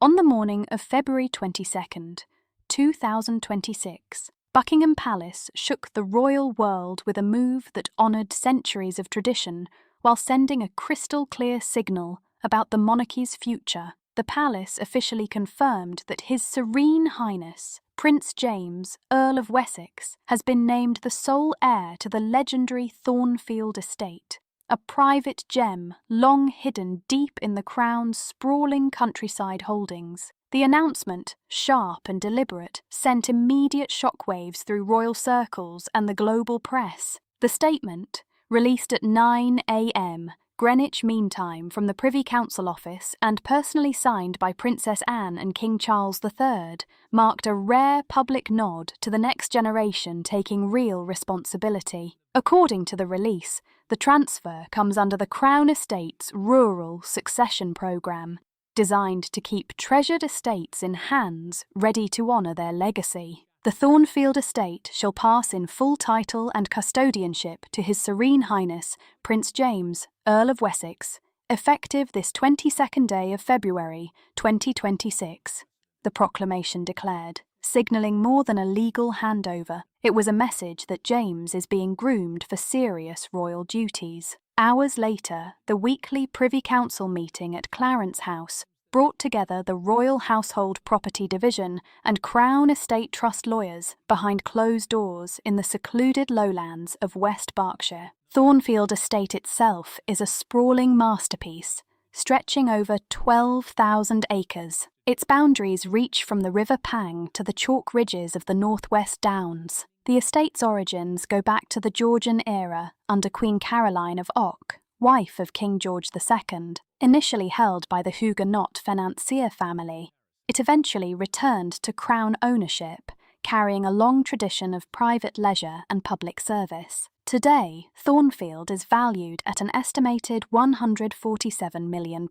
On the morning of February 22nd, 2026, Buckingham Palace shook the royal world with a move that honoured centuries of tradition while sending a crystal-clear signal about the monarchy's future. The palace officially confirmed that His Serene Highness, Prince James, Earl of Wessex, has been named the sole heir to the legendary Thornfield Estate, a private gem long hidden deep in the Crown's sprawling countryside holdings. The announcement, sharp and deliberate, sent immediate shockwaves through royal circles and the global press. The statement, released at 9 a.m. Greenwich Mean Time from the Privy Council office and personally signed by Princess Anne and King Charles III, marked a rare public nod to the next generation taking real responsibility. According to the release, the transfer comes under the Crown Estate's Rural Succession Programme, designed to keep treasured estates in hands ready to honour their legacy. The Thornfield Estate shall pass in full title and custodianship to His Serene Highness Prince James, Earl of Wessex, effective this 22nd day of February 2026, the proclamation declared, signalling more than a legal handover. It was a message that James is being groomed for serious royal duties. Hours later, the weekly Privy Council meeting at Clarence House brought together the Royal Household Property Division and Crown Estate Trust lawyers behind closed doors in the secluded lowlands of West Berkshire. Thornfield Estate itself is a sprawling masterpiece, stretching over 12,000 acres. Its boundaries reach from the River Pang to the chalk ridges of the Northwest Downs. The estate's origins go back to the Georgian era under Queen Caroline of Oc, wife of King George II, initially held by the Huguenot financier family. It eventually returned to Crown ownership, carrying a long tradition of private leisure and public service. Today, Thornfield is valued at an estimated £147 million,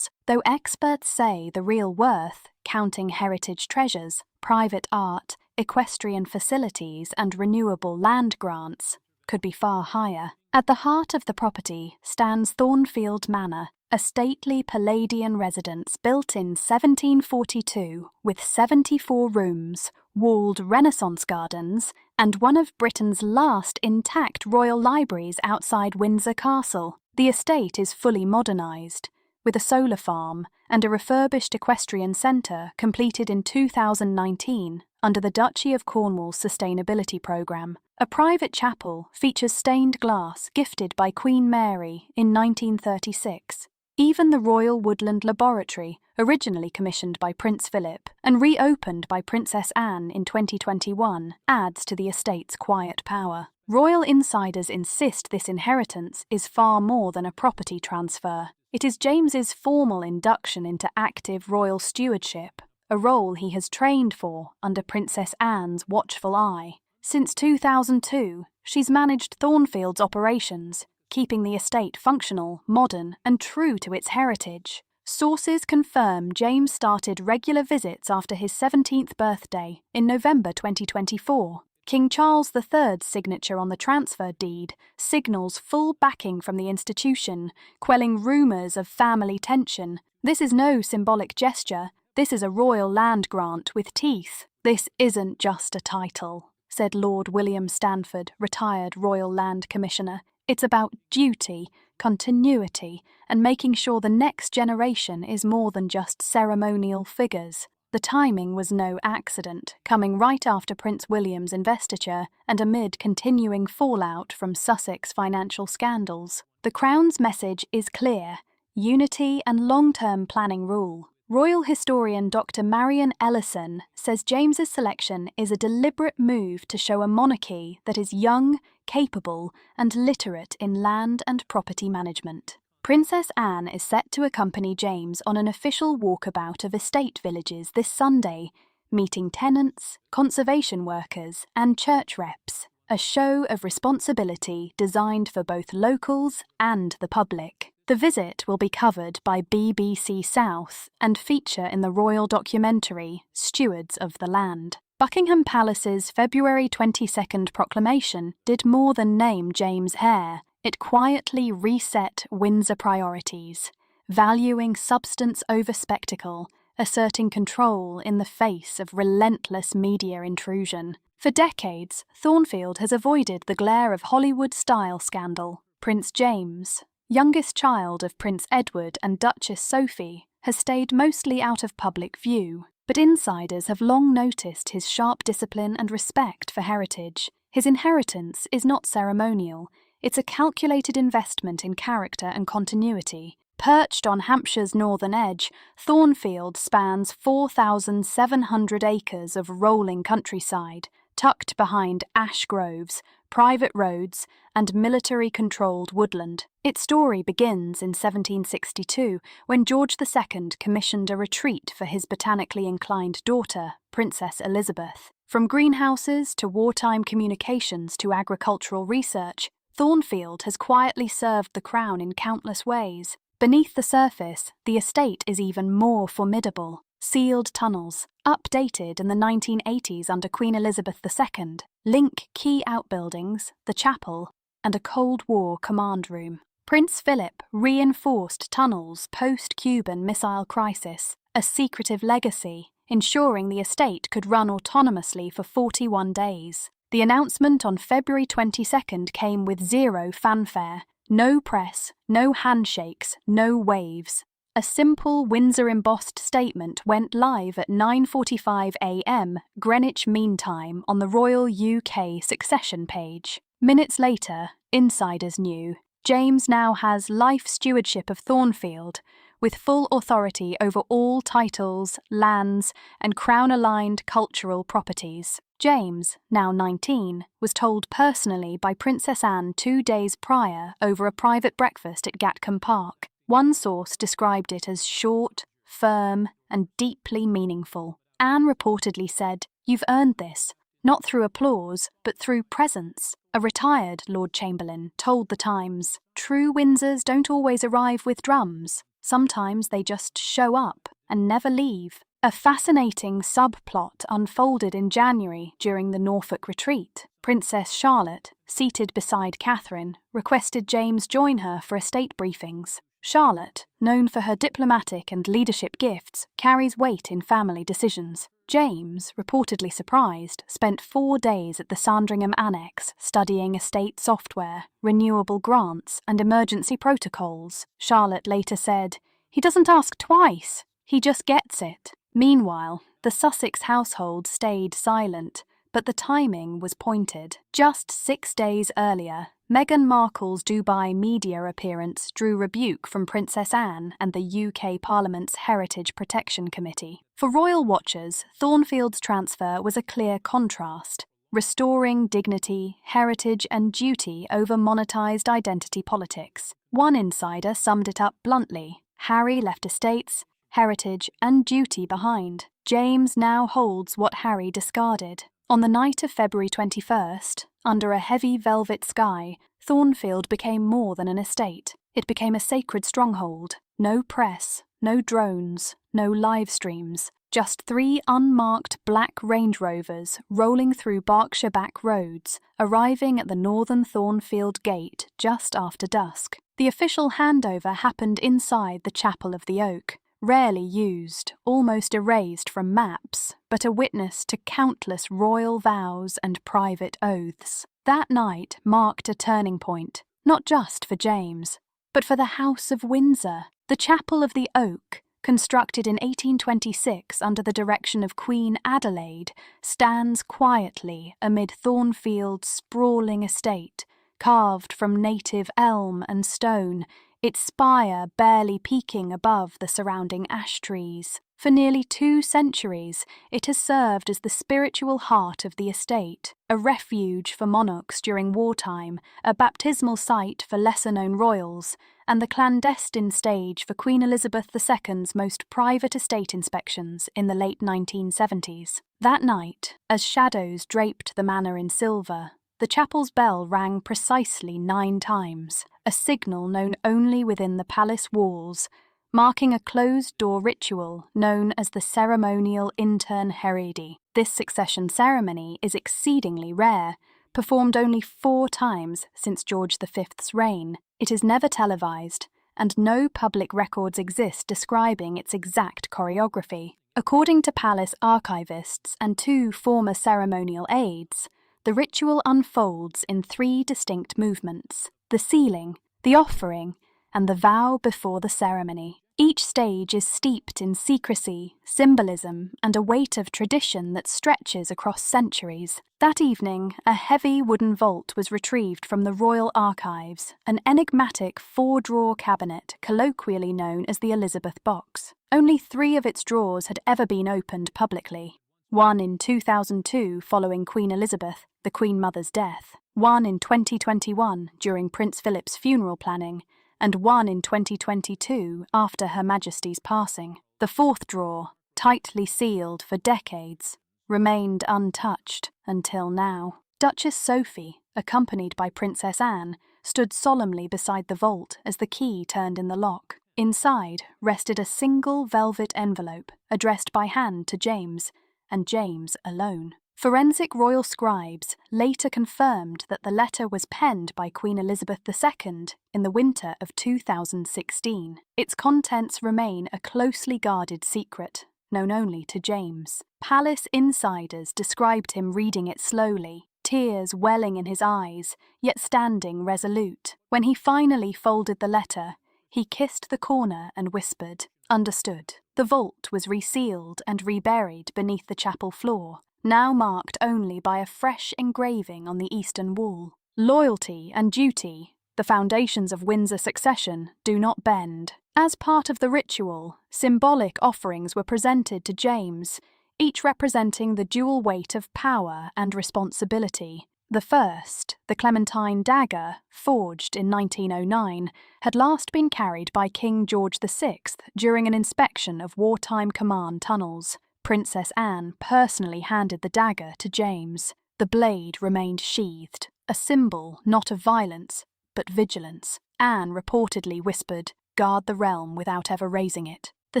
though experts say the real worth, counting heritage treasures, private art, equestrian facilities and renewable land grants, could be far higher. At the heart of the property stands Thornfield Manor, a stately Palladian residence built in 1742 with 74 rooms, walled Renaissance gardens, and one of Britain's last intact royal libraries outside Windsor Castle. The estate is fully modernised, with a solar farm and a refurbished equestrian centre completed in 2019 under the Duchy of Cornwall's sustainability programme. A private chapel features stained glass gifted by Queen Mary in 1936. Even the Royal Woodland Laboratory, originally commissioned by Prince Philip and reopened by Princess Anne in 2021, adds to the estate's quiet power. Royal insiders insist this inheritance is far more than a property transfer. It is James's formal induction into active royal stewardship, a role he has trained for under Princess Anne's watchful eye. Since 2002, she's managed Thornfield's operations, keeping the estate functional, modern, and true to its heritage. Sources confirm James started regular visits after his 17th birthday in November 2024. King Charles III's signature on the transfer deed signals full backing from the institution, quelling rumours of family tension. This is no symbolic gesture. This is a royal land grant with teeth. This isn't just a title, said Lord William Stanford, retired Royal Land Commissioner. It's about duty, continuity, and making sure the next generation is more than just ceremonial figures. The timing was no accident, coming right after Prince William's investiture and amid continuing fallout from Sussex financial scandals. The Crown's message is clear: unity and long-term planning rule. Royal historian Dr. Marion Ellison says James's selection is a deliberate move to show a monarchy that is young, capable, and literate in land and property management. Princess Anne is set to accompany James on an official walkabout of estate villages this Sunday, meeting tenants, conservation workers, and church reps, a show of responsibility designed for both locals and the public. The visit will be covered by BBC South and feature in the royal documentary Stewards of the Land. Buckingham Palace's February 22nd proclamation did more than name James heir. It quietly reset Windsor priorities, valuing substance over spectacle asserting control in the face of relentless media intrusion. For decades, Thornfield has avoided the glare of Hollywood-style scandal. Prince James, youngest child of Prince Edward and Duchess Sophie, has stayed mostly out of public view, but insiders have long noticed his sharp discipline and respect for heritage. His inheritance is not ceremonial, it's a calculated investment in character and continuity. Perched on Hampshire's northern edge, Thornfield spans 4,700 acres of rolling countryside, tucked behind ash groves, private roads, and military-controlled woodland. Its story begins in 1762, when George II commissioned a retreat for his botanically inclined daughter, Princess Elizabeth. From greenhouses to wartime communications to agricultural research, Thornfield has quietly served the crown in countless ways. Beneath the surface, the estate is even more formidable. Sealed tunnels, updated in the 1980s under Queen Elizabeth II, link key outbuildings, the chapel, and a Cold War command room. Prince Philip reinforced tunnels post-Cuban Missile Crisis, a secretive legacy, ensuring the estate could run autonomously for 41 days. The announcement on February 22nd came with zero fanfare. No press, no handshakes, no waves. A simple Windsor-embossed statement went live at 9:45 a.m. Greenwich Mean Time on the Royal UK Succession page. Minutes later, insiders knew James now has life stewardship of Thornfield, with full authority over all titles, lands, and crown-aligned cultural properties. James, now 19, was told personally by Princess Anne 2 days prior over a private breakfast at Gatcombe Park. One source described it as short, firm, and deeply meaningful. Anne reportedly said, "You've earned this, not through applause, but through presence." A retired Lord Chamberlain told The Times, "True Windsors don't always arrive with drums. Sometimes they just show up and never leave." A fascinating subplot unfolded in January during the Norfolk retreat. Princess Charlotte, seated beside Catherine, requested James join her for estate briefings. Charlotte, known for her diplomatic and leadership gifts, carries weight in family decisions. James, reportedly surprised, spent 4 days at the Sandringham Annex studying estate software, renewable grants, and emergency protocols. Charlotte later said, "He doesn't ask twice, he just gets it." Meanwhile, the Sussex household stayed silent, but the timing was pointed. Just 6 days earlier, Meghan Markle's Dubai media appearance drew rebuke from Princess Anne and the UK Parliament's Heritage Protection Committee. For royal watchers, Thornfield's transfer was a clear contrast, restoring dignity, heritage, and duty over monetised identity politics. One insider summed it up bluntly: Harry left estates, heritage, and duty behind. James now holds what Harry discarded. On the night of February 21st, under a heavy velvet sky, Thornfield became more than an estate. It became a sacred stronghold. No press, no drones, no live streams. Just 3 unmarked black Range Rovers rolling through Berkshire back roads, arriving at the northern Thornfield gate just after dusk. The official handover happened inside the Chapel of the Oak. Rarely used, almost erased from maps, but a witness to countless royal vows and private oaths. That night marked a turning point, not just for James, but for the House of Windsor. The Chapel of the Oak, constructed in 1826 under the direction of Queen Adelaide, stands quietly amid Thornfield's sprawling estate, carved from native elm and stone, its spire barely peeking above the surrounding ash trees. For nearly 2 centuries, it has served as the spiritual heart of the estate, a refuge for monarchs during wartime, a baptismal site for lesser-known royals, and the clandestine stage for Queen Elizabeth II's most private estate inspections in the late 1970s. That night, as shadows draped the manor in silver, the chapel's bell rang precisely 9 times, a signal known only within the palace walls, marking a closed-door ritual known as the ceremonial intern heredi. This succession ceremony is exceedingly rare, performed only 4 times since George V's reign. It is never televised, and no public records exist describing its exact choreography. According to palace archivists and 2 former ceremonial aides, the ritual unfolds in 3 distinct movements: the sealing, the offering, and the vow before the ceremony. Each stage is steeped in secrecy, symbolism, and a weight of tradition that stretches across centuries. That evening, a heavy wooden vault was retrieved from the royal archives, an enigmatic 4-drawer cabinet colloquially known as the Elizabeth Box. Only 3 of its drawers had ever been opened publicly. One in 2002 following Queen Elizabeth, the Queen Mother's death, one in 2021 during Prince Philip's funeral planning, and one in 2022 after Her Majesty's passing. The 4th drawer, tightly sealed for decades, remained untouched until now. Duchess Sophie, accompanied by Princess Anne, stood solemnly beside the vault as the key turned in the lock. Inside rested a single velvet envelope addressed by hand to James, and James alone. Forensic royal scribes later confirmed that the letter was penned by Queen Elizabeth II in the winter of 2016. Its contents remain a closely guarded secret, known only to James. Palace insiders described him reading it slowly, tears welling in his eyes, yet standing resolute. When he finally folded the letter, he kissed the corner and whispered, "Understood." The vault was resealed and reburied beneath the chapel floor, now marked only by a fresh engraving on the eastern wall. Loyalty and duty, the foundations of Windsor succession, do not bend. As part of the ritual, symbolic offerings were presented to James, each representing the dual weight of power and responsibility. The first, the Clementine dagger, forged in 1909, had last been carried by King George VI during an inspection of wartime command tunnels. Princess Anne personally handed the dagger to James. The blade remained sheathed, a symbol not of violence, but vigilance. Anne reportedly whispered, "Guard the realm," without ever raising it. The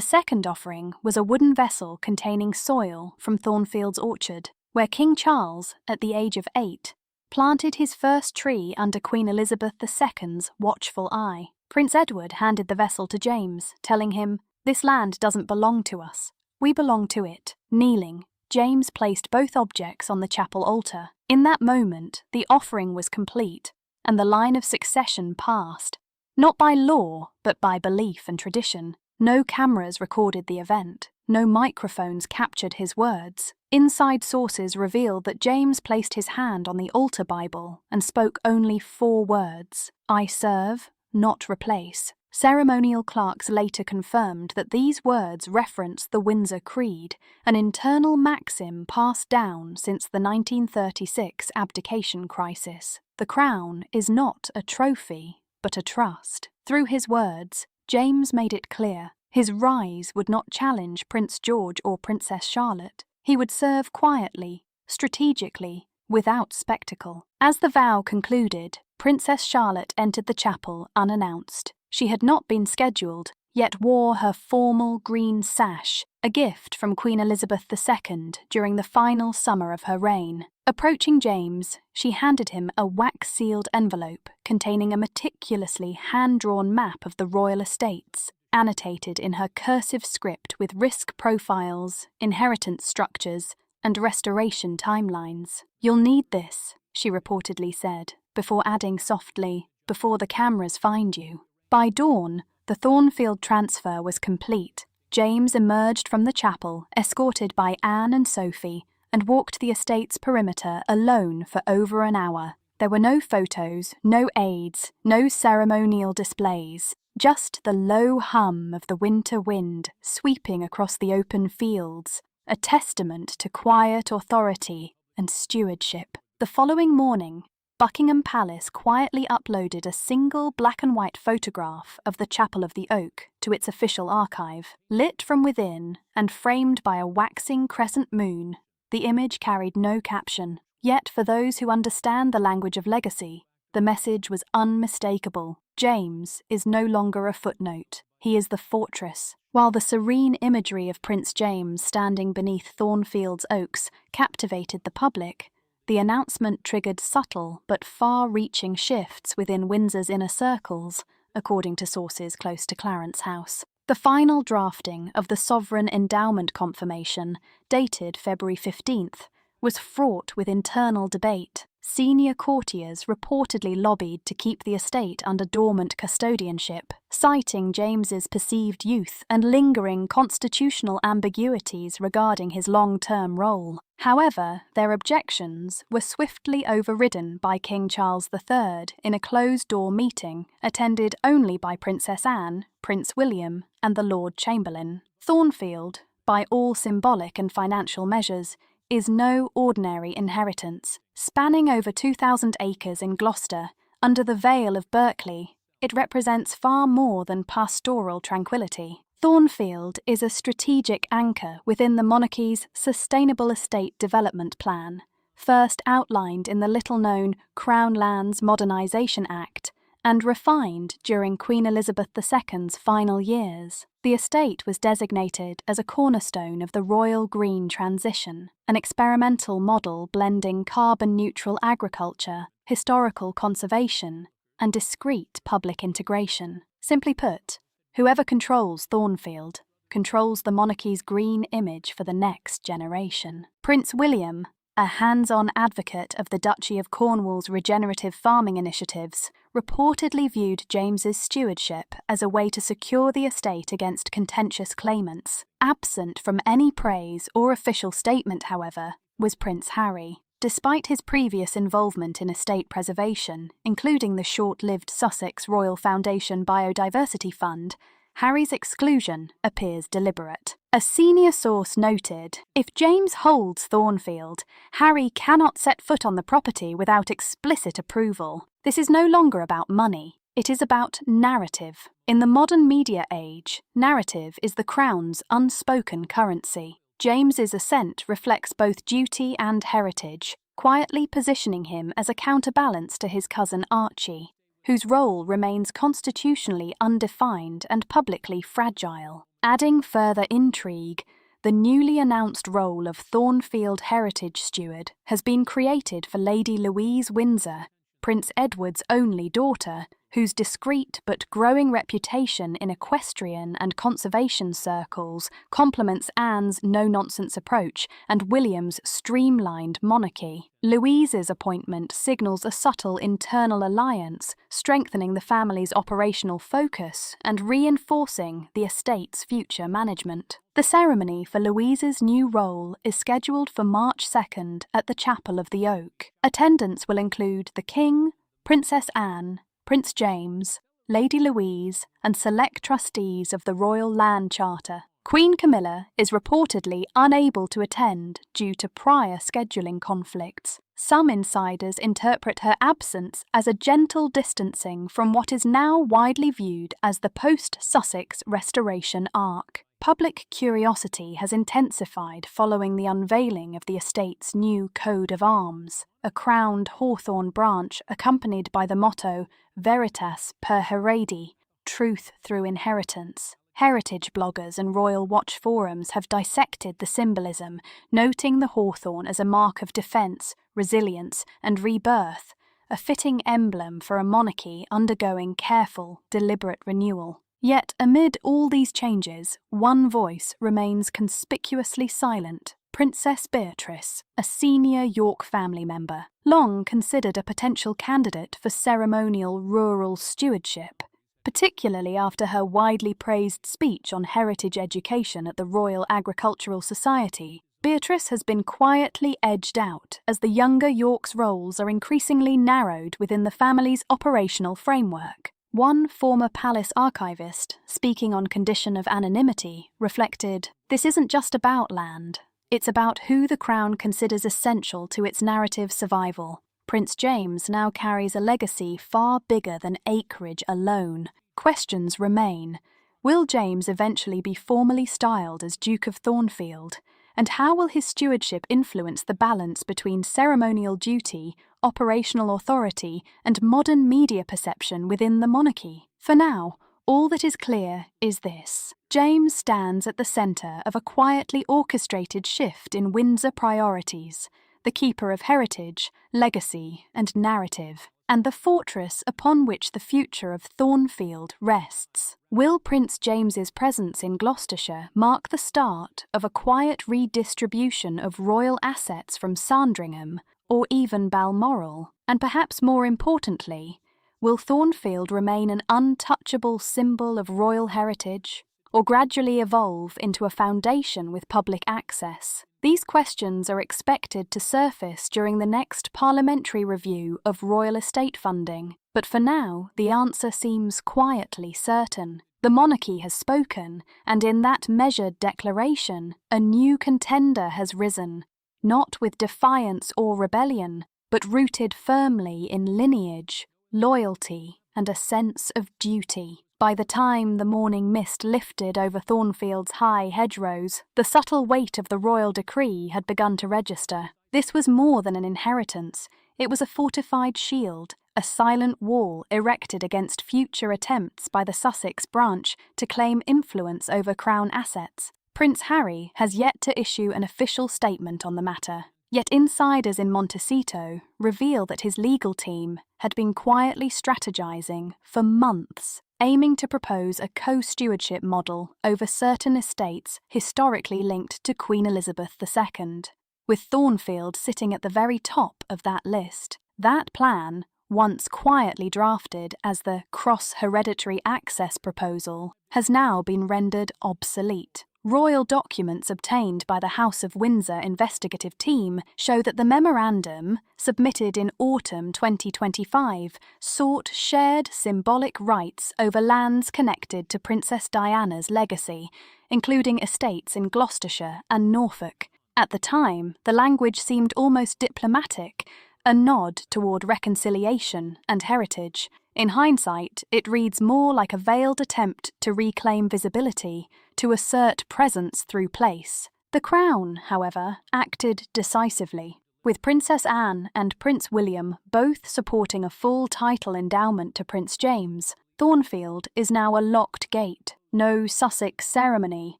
second offering was a wooden vessel containing soil from Thornfield's orchard, where King Charles, at the age of 8, planted his first tree under Queen Elizabeth II's watchful eye. Prince Edward handed the vessel to James, telling him, "This land doesn't belong to us. We belong to it." Kneeling, James placed both objects on the chapel altar. In that moment, the offering was complete, and the line of succession passed, not by law, but by belief and tradition. No cameras recorded the event. No microphones captured his words. Inside sources revealed that James placed his hand on the altar Bible and spoke only 4 words: "I serve, not replace." Ceremonial clerks later confirmed that these words reference the Windsor Creed, an internal maxim passed down since the 1936 abdication crisis. The crown is not a trophy, but a trust. Through his words, James made it clear his rise would not challenge Prince George or Princess Charlotte. He would serve quietly, strategically, without spectacle. As the vow concluded, Princess Charlotte entered the chapel unannounced. She had not been scheduled, yet wore her formal green sash, a gift from Queen Elizabeth II during the final summer of her reign. Approaching James, she handed him a wax-sealed envelope containing a meticulously hand-drawn map of the royal estates, annotated in her cursive script with risk profiles, inheritance structures, and restoration timelines. "You'll need this," she reportedly said, before adding softly, "before the cameras find you." By dawn, the Thornfield transfer was complete. James emerged from the chapel, escorted by Anne and Sophie, and walked the estate's perimeter alone for over an hour. There were no photos, no aides, no ceremonial displays, just the low hum of the winter wind sweeping across the open fields, a testament to quiet authority and stewardship. The following morning, Buckingham Palace quietly uploaded a single black-and-white photograph of the Chapel of the Oak to its official archive. Lit from within and framed by a waxing crescent moon, the image carried no caption. Yet for those who understand the language of legacy, the message was unmistakable. James is no longer a footnote. He is the fortress. While the serene imagery of Prince James standing beneath Thornfield's oaks captivated the public, the announcement triggered subtle but far-reaching shifts within Windsor's inner circles, according to sources close to Clarence House. The final drafting of the Sovereign Endowment Confirmation, dated February 15th, was fraught with internal debate. Senior courtiers reportedly lobbied to keep the estate under dormant custodianship, citing James's perceived youth and lingering constitutional ambiguities regarding his long-term role. However, their objections were swiftly overridden by King Charles III in a closed-door meeting attended only by Princess Anne, Prince William, and the Lord Chamberlain. Thornfield, by all symbolic and financial measures, is no ordinary inheritance. Spanning over 2,000 acres in Gloucester, under the Vale of Berkeley, it represents far more than pastoral tranquility. Thornfield is a strategic anchor within the monarchy's Sustainable Estate Development Plan, first outlined in the little-known Crown Lands Modernisation Act and refined during Queen Elizabeth II's final years. The estate was designated as a cornerstone of the Royal Green Transition, an experimental model blending carbon-neutral agriculture, historical conservation, and discreet public integration. Simply put, whoever controls Thornfield controls the monarchy's green image for the next generation. Prince William, a hands-on advocate of the Duchy of Cornwall's regenerative farming initiatives, reportedly viewed James's stewardship as a way to secure the estate against contentious claimants. Absent from any praise or official statement, however, was Prince Harry. Despite his previous involvement in estate preservation, including the short-lived Sussex Royal Foundation Biodiversity Fund, Harry's exclusion appears deliberate. A senior source noted, "If James holds Thornfield, Harry cannot set foot on the property without explicit approval. This is no longer about money, it is about narrative. In the modern media age, narrative is the Crown's unspoken currency. James's assent reflects both duty and heritage, quietly positioning him as a counterbalance to his cousin Archie, whose role remains constitutionally undefined and publicly fragile." Adding further intrigue, the newly announced role of Thornfield Heritage Steward has been created for Lady Louise Windsor, Prince Edward's only daughter, whose discreet but growing reputation in equestrian and conservation circles complements Anne's no-nonsense approach and William's streamlined monarchy. Louise's appointment signals a subtle internal alliance, strengthening the family's operational focus and reinforcing the estate's future management. The ceremony for Louise's new role is scheduled for March 2nd at the Chapel of the Oak. Attendance will include the King, Princess Anne, Prince James, Lady Louise, and select trustees of the Royal Land Charter. Queen Camilla is reportedly unable to attend due to prior scheduling conflicts. Some insiders interpret her absence as a gentle distancing from what is now widely viewed as the post-Sussex restoration arc. Public curiosity has intensified following the unveiling of the estate's new coat of arms, a crowned hawthorn branch accompanied by the motto Veritas per Heredi, truth through inheritance. Heritage bloggers and Royal Watch forums have dissected the symbolism, noting the hawthorn as a mark of defence, resilience, and rebirth, a fitting emblem for a monarchy undergoing careful, deliberate renewal. Yet, amid all these changes, one voice remains conspicuously silent: Princess Beatrice, a senior York family member, long considered a potential candidate for ceremonial rural stewardship, particularly after her widely praised speech on heritage education at the Royal Agricultural Society. Beatrice has been quietly edged out as the younger York's roles are increasingly narrowed within the family's operational framework. One former palace archivist, speaking on condition of anonymity, reflected, "This isn't just about land. It's about who the Crown considers essential to its narrative survival. Prince James now carries a legacy far bigger than acreage alone. Questions remain. Will James eventually be formally styled as Duke of Thornfield? And how will his stewardship influence the balance between ceremonial duty, operational authority, and modern media perception within the monarchy? For now, all that is clear is this: James stands at the centre of a quietly orchestrated shift in Windsor priorities, the keeper of heritage, legacy, and narrative. and the fortress upon which the future of Thornfield rests. Will Prince James's presence in Gloucestershire mark the start of a quiet redistribution of royal assets from Sandringham or even Balmoral? And perhaps more importantly, will Thornfield remain an untouchable symbol of royal heritage, or gradually evolve into a foundation with public access? These questions are expected to surface during the next parliamentary review of royal estate funding, but for now the answer seems quietly certain. The monarchy has spoken, and in that measured declaration, a new contender has risen, not with defiance or rebellion, but rooted firmly in lineage, loyalty, and a sense of duty. By the time the morning mist lifted over Thornfield's high hedgerows, the subtle weight of the royal decree had begun to register. This was more than an inheritance. It was a fortified shield, a silent wall erected against future attempts by the Sussex branch to claim influence over Crown assets. Prince Harry has yet to issue an official statement on the matter. Yet insiders in Montecito reveal that his legal team had been quietly strategizing for months, aiming to propose a co-stewardship model over certain estates historically linked to Queen Elizabeth II, with Thornfield sitting at the very top of that list. That plan, once quietly drafted as the cross-hereditary access proposal, has now been rendered obsolete. Royal documents obtained by the House of Windsor investigative team show that the memorandum, submitted in autumn 2025, sought shared symbolic rights over lands connected to Princess Diana's legacy, including estates in Gloucestershire and Norfolk. At the time, the language seemed almost diplomatic, a nod toward reconciliation and heritage. In hindsight, it reads more like a veiled attempt to reclaim visibility, to assert presence through place. The Crown, however, acted decisively. With Princess Anne and Prince William both supporting a full title endowment to Prince James, Thornfield is now a locked gate. No Sussex ceremony,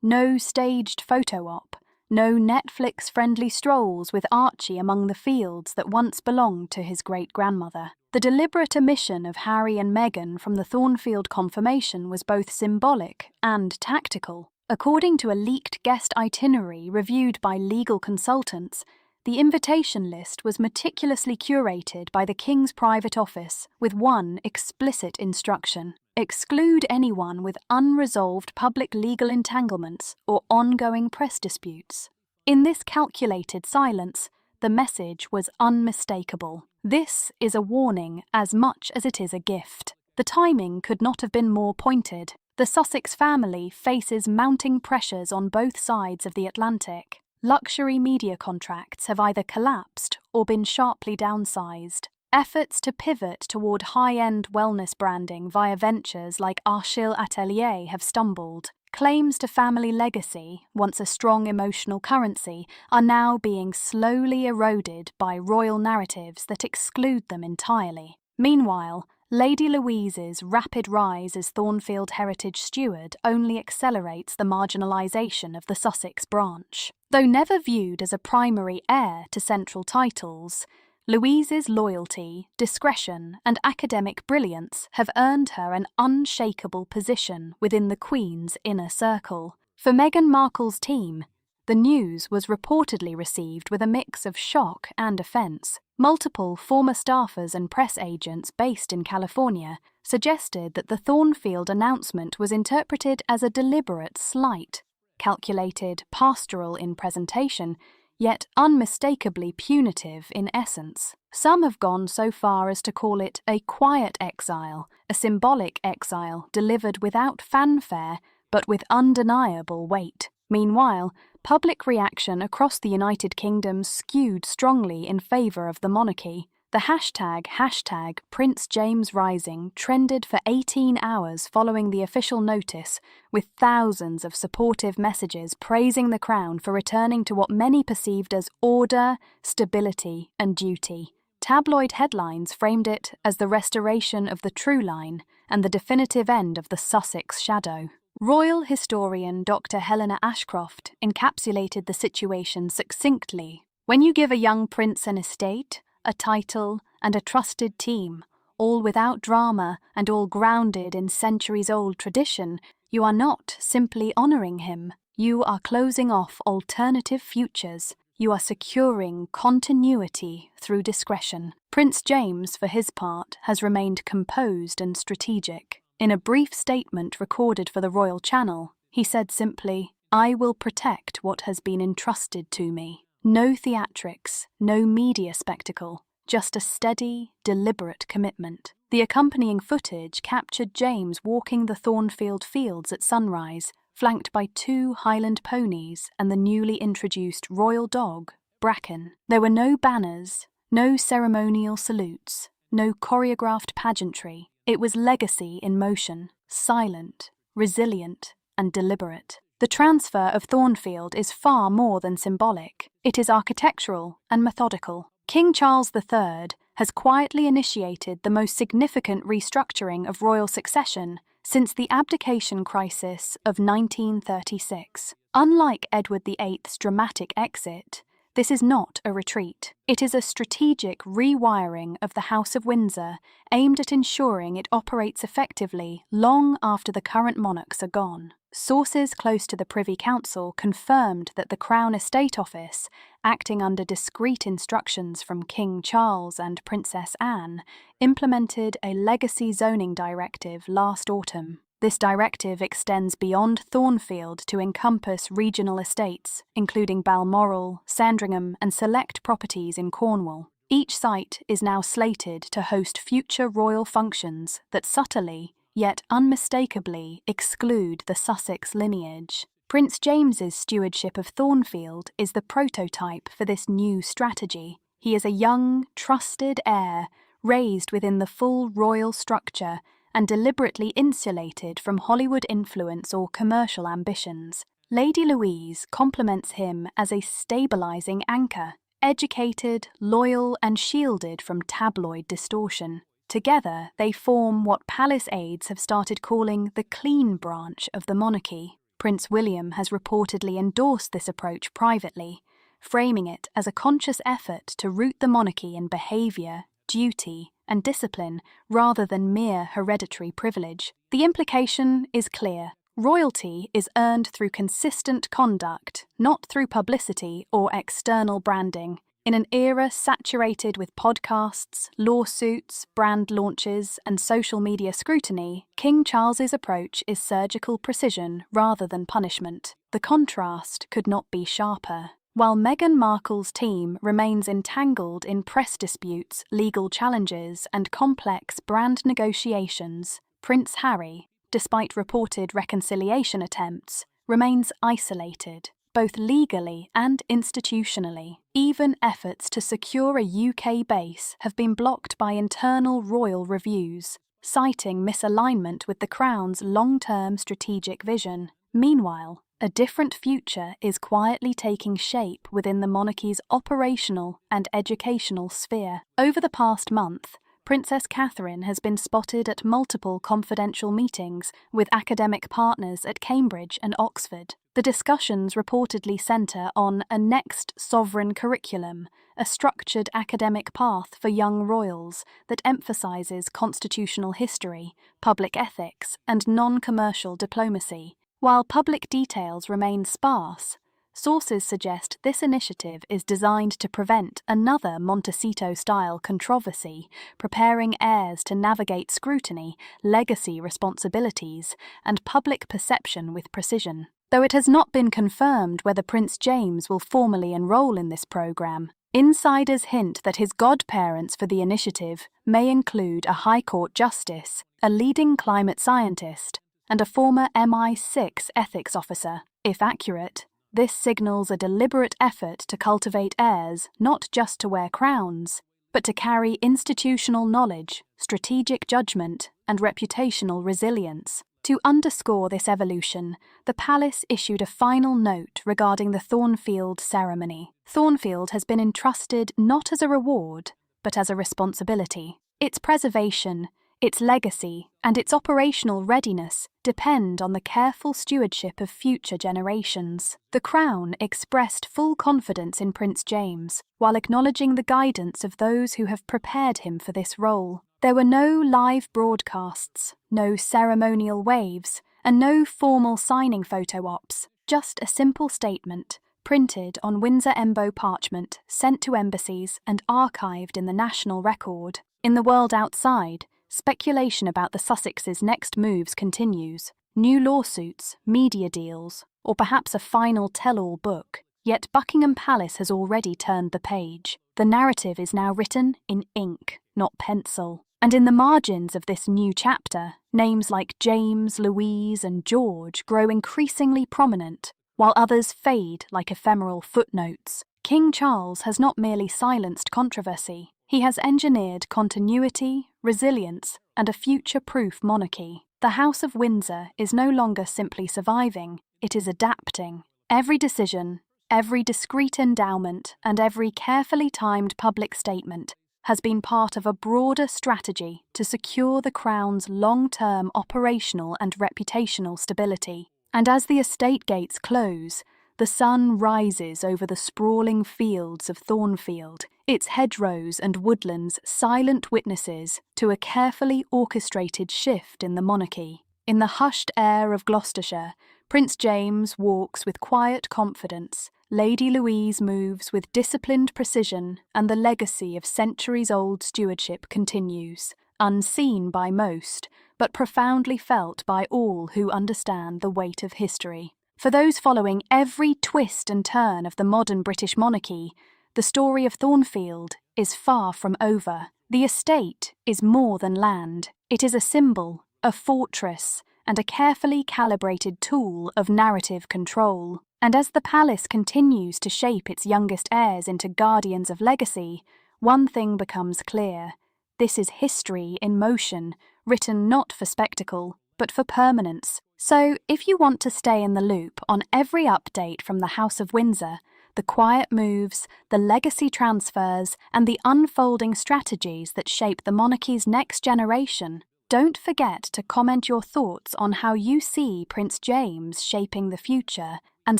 no staged photo op, no Netflix-friendly strolls with Archie among the fields that once belonged to his great-grandmother. The deliberate omission of Harry and Meghan from the Thornfield confirmation was both symbolic and tactical. According to a leaked guest itinerary reviewed by legal consultants, the invitation list was meticulously curated by the King's private office with one explicit instruction: exclude anyone with unresolved public legal entanglements or ongoing press disputes. In this calculated silence, the message was unmistakable. This is a warning as much as it is a gift. The timing could not have been more pointed. The Sussex family faces mounting pressures on both sides of the Atlantic. Luxury media contracts have either collapsed or been sharply downsized. Efforts to pivot toward high-end wellness branding via ventures like Archil Atelier have stumbled. Claims to family legacy, once a strong emotional currency, are now being slowly eroded by royal narratives that exclude them entirely. Meanwhile, Lady Louise's rapid rise as Thornfield heritage steward only accelerates the marginalisation of the Sussex branch. Though never viewed as a primary heir to central titles, Louise's loyalty, discretion, and academic brilliance have earned her an unshakable position within the Queen's inner circle. For Meghan Markle's team, the news was reportedly received with a mix of shock and offence. Multiple former staffers and press agents based in California suggested that the Thornfield announcement was interpreted as a deliberate slight, calculated, pastoral in presentation, yet unmistakably punitive in essence. Some have gone so far as to call it a quiet exile, a symbolic exile delivered without fanfare but with undeniable weight. Meanwhile, public reaction across the United Kingdom skewed strongly in favour of the monarchy. The hashtag Prince James Rising trended for 18 hours following the official notice, with thousands of supportive messages praising the Crown for returning to what many perceived as order, stability, and duty. Tabloid headlines framed it as the restoration of the true line and the definitive end of the Sussex shadow. Royal historian Dr. Helena Ashcroft encapsulated the situation succinctly. When you give a young prince an estate, a title, and a trusted team, all without drama and all grounded in centuries-old tradition, you are not simply honouring him. You are closing off alternative futures. You are securing continuity through discretion. Prince James, for his part, has remained composed and strategic. In a brief statement recorded for the Royal Channel, he said simply, "I will protect what has been entrusted to me." No theatrics, no media spectacle, just a steady, deliberate commitment. The accompanying footage captured James walking the Thornfield fields at sunrise, flanked by 2 Highland ponies and the newly introduced royal dog, Bracken. There were no banners, no ceremonial salutes, no choreographed pageantry. It was legacy in motion, silent, resilient, and deliberate. The transfer of Thornfield is far more than symbolic. It is architectural and methodical. King Charles III has quietly initiated the most significant restructuring of royal succession since the abdication crisis of 1936. Unlike Edward VIII's dramatic exit, this is not a retreat. It is a strategic rewiring of the House of Windsor aimed at ensuring it operates effectively long after the current monarchs are gone. Sources close to the Privy Council confirmed that the Crown Estate Office, acting under discreet instructions from King Charles and Princess Anne, implemented a legacy zoning directive last autumn. This directive extends beyond Thornfield to encompass regional estates, including Balmoral, Sandringham, and select properties in Cornwall. Each site is now slated to host future royal functions that subtly, yet unmistakably, exclude the Sussex lineage. Prince James's stewardship of Thornfield is the prototype for this new strategy. He is a young, trusted heir, raised within the full royal structure and deliberately insulated from Hollywood influence or commercial ambitions. Lady Louise compliments him as a stabilizing anchor, educated, loyal, and shielded from tabloid distortion. Together, they form what palace aides have started calling the clean branch of the monarchy. Prince William has reportedly endorsed this approach privately, framing it as a conscious effort to root the monarchy in behaviour, duty, and discipline rather than mere hereditary privilege. The implication is clear. Royalty is earned through consistent conduct, not through publicity or external branding. In an era saturated with podcasts, lawsuits, brand launches, and social media scrutiny, King Charles's approach is surgical precision rather than punishment. The contrast could not be sharper. While Meghan Markle's team remains entangled in press disputes, legal challenges, and complex brand negotiations, Prince Harry, despite reported reconciliation attempts, remains isolated, both legally and institutionally. Even efforts to secure a UK base have been blocked by internal royal reviews, citing misalignment with the Crown's long-term strategic vision. Meanwhile, a different future is quietly taking shape within the monarchy's operational and educational sphere. Over the past month, Princess Catherine has been spotted at multiple confidential meetings with academic partners at Cambridge and Oxford. The discussions reportedly centre on a next sovereign curriculum, a structured academic path for young royals that emphasises constitutional history, public ethics, and non-commercial diplomacy. While public details remain sparse, sources suggest this initiative is designed to prevent another Montecito-style controversy, preparing heirs to navigate scrutiny, legacy responsibilities, and public perception with precision. Though it has not been confirmed whether Prince James will formally enroll in this programme, insiders hint that his godparents for the initiative may include a High Court justice, a leading climate scientist, and a former MI6 ethics officer. If accurate, this signals a deliberate effort to cultivate heirs not just to wear crowns, but to carry institutional knowledge, strategic judgment, and reputational resilience. To underscore this evolution, the palace issued a final note regarding the Thornfield ceremony. Thornfield has been entrusted not as a reward, but as a responsibility. Its preservation, Its legacy and its operational readiness depend on the careful stewardship of future generations. The Crown expressed full confidence in Prince James, while acknowledging the guidance of those who have prepared him for this role. There were no live broadcasts, no ceremonial waves, and no formal signing photo ops, just a simple statement, printed on Windsor embo parchment, sent to embassies and archived in the National Record. In the world outside, speculation about the Sussexes' next moves continues. New lawsuits, media deals, or perhaps a final tell-all book. Yet Buckingham Palace has already turned the page. The narrative is now written in ink, not pencil. And in the margins of this new chapter, names like James, Louise, and George grow increasingly prominent, while others fade like ephemeral footnotes. King Charles has not merely silenced controversy, he has engineered continuity, resilience, and a future-proof monarchy. The House of Windsor is no longer simply surviving, it is adapting. Every decision, every discreet endowment, and every carefully timed public statement has been part of a broader strategy to secure the Crown's long-term operational and reputational stability. And as the estate gates close, the sun rises over the sprawling fields of Thornfield, its hedgerows and woodlands silent witnesses to a carefully orchestrated shift in the monarchy. In the hushed air of Gloucestershire, Prince James walks with quiet confidence, Lady Louise moves with disciplined precision, and the legacy of centuries-old stewardship continues, unseen by most, but profoundly felt by all who understand the weight of history. For those following every twist and turn of the modern British monarchy, the story of Thornfield is far from over. The estate is more than land. It is a symbol, a fortress, and a carefully calibrated tool of narrative control. And as the palace continues to shape its youngest heirs into guardians of legacy, one thing becomes clear. This is history in motion, written not for spectacle, but for permanence. So, if you want to stay in the loop on every update from the House of Windsor, the quiet moves, the legacy transfers, and the unfolding strategies that shape the monarchy's next generation, don't forget to comment your thoughts on how you see Prince James shaping the future, and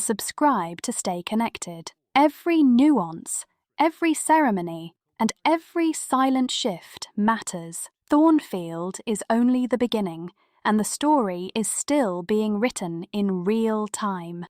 subscribe to stay connected. Every nuance, every ceremony, and every silent shift matters. Thornfield is only the beginning, and the story is still being written in real time.